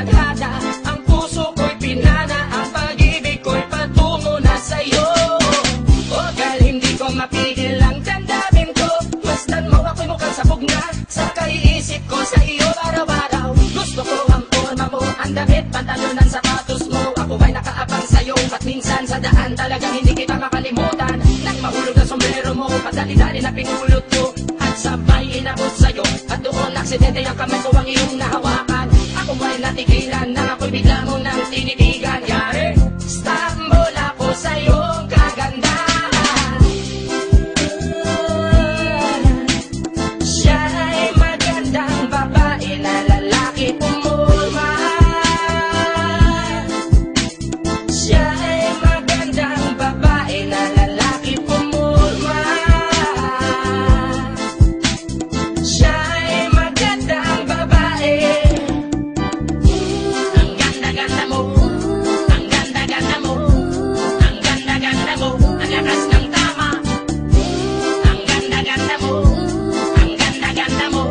tadhana, ang puso ko'y pinana, ang pag-ibig ko'y patungo na sa'yo. O girl, hindi ko mapigil ang damdamin ko, masdan mo ako'y mukhang sabog na sa kaiisip ko sa iyo araw-araw. Gusto ko ang forma mo, ang damit, pantalon, ang sapatos mo. Ako ba'y nakaabang sa'yo, at minsan sa daan talagang hindi kita makalimutan. Nang mahulog na sombrero mo, padali-dali na pinulot ko, at sabay inabot sa'yo, at doon aksidente ang kamay ko ang iyong nahawakan. Ako ba'y natigilan, nang ako'y bigla mo nang tinitigan. Yari, stambol ako sa iyong kagandahan. Siya ay magandang babae na lalaki pumulma. Siya ay magandang babae na lalaki pumulma. Siya ay magandang babae. Ang ganda-ganda mo, ang ganda-ganda mo, ang ganda-ganda mo, ang lakas ng tama. Ang ganda-ganda mo, ang ganda-ganda mo,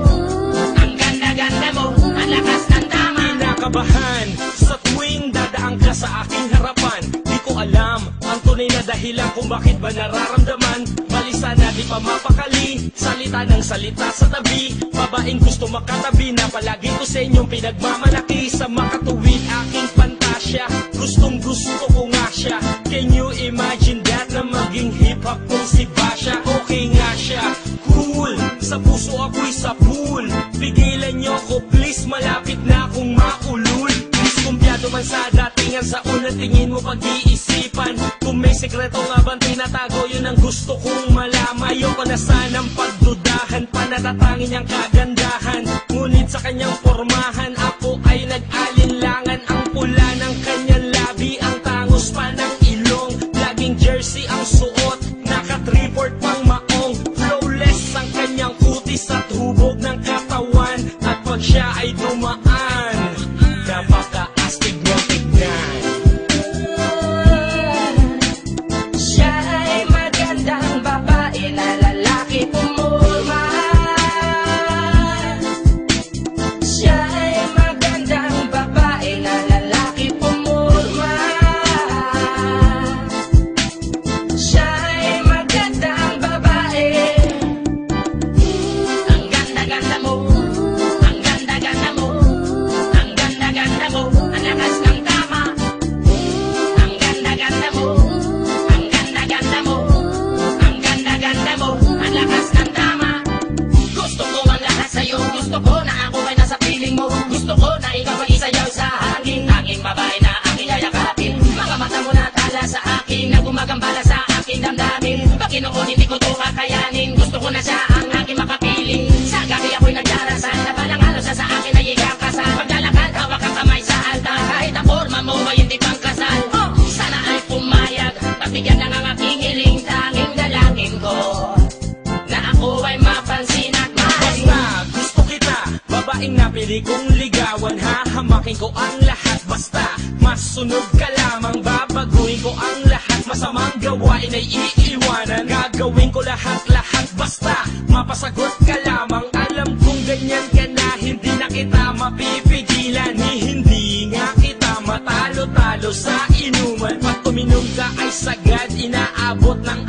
ang ganda-ganda mo, ang lakas ng tama. Kinakabahan sa tuwing dadaan ka sa aking harapan. Di ko alam ang tunay na dahilan kung bakit ba nararamdaman. Balisa na di pa mapakali, salita ng salita sa tabi. Babaeng gusto makatabi na palagi ko sa inyong pinagmamalaki. Sa makatuwid aking pantasya, gustong gusto ko nga siya. Can you imagine that na maging hip-hop kong si Basha? Okay nga siya, cool, sa puso ako'y sapul. Pigilan niyo ko please, malapit na akong maulul. Diskumpiyado man sa datingan, sa unang tingin mo pag-iisipan. Kung may sekreto nga bang tinatago, yun ang gusto kong malaman. Ayoko na sanang pagdudahan, panatatangin niyang kagandahan. Ngunit sa kanyang pormahan, ako ay nag-alinlangan. Ang pula ng kanyang labi, ang tangos pa ng ilong. Laging jersey ang suot, naka-3-4 pang maong. Flawless ang kanyang kutis at hubog ng katawan. At pag siya ay dumaan, napaka-astig niyang tignan. Siya ay magandang babae na lalaki pumulma. Siya ay magandang babae na lalaki pumulma. Siya ay magandang babae. Ang ganda-ganda mo, ang ganda-ganda mo, ang ganda-ganda mo, ang lakas ng tama. Ang ganda-ganda mo, ang ganda-ganda mo, ang ganda-ganda mo, ang lakas ng tama. Gusto ko ang lahat sa'yo, gusto ko na ako ay nasa piling mo. Gusto ko na ikaw ay isayaw sa hangin, tanging babae na aking yayakapin. Mga mata mo na tala sa akin, na gumagambala sa aking damdamin. Pagkinoon hindi ko to kakayanin, gusto ko na siya ang aking makapiling. Sa gabi ako'y nagdarasal, na palang halos sa akin ay ikakasal. Paglalakad, hawak ang kamay sa altar, kahit ang forma mo ay hindi pang kasal. Sana ay pumayag, pagbigyan ng ang aking hiling, tanging dalangin ko na ako ay mapansin at mahalin. Basta gusto kita, babaeng napili kong ligawan. Hahamakin ko ang lahat, basta masunod ka lamang. Babaguhin ko ang lahat, masamang gawain ay iiwanan. Gagawin ko lahat-lahat, basta mapasagot ka lamang. Alam kong ganyan ka na, hindi na kita mapipigilan. Hindi nga kita matalo-talo sa inuman. Pag tuminom ka ay sagad, inaabot ng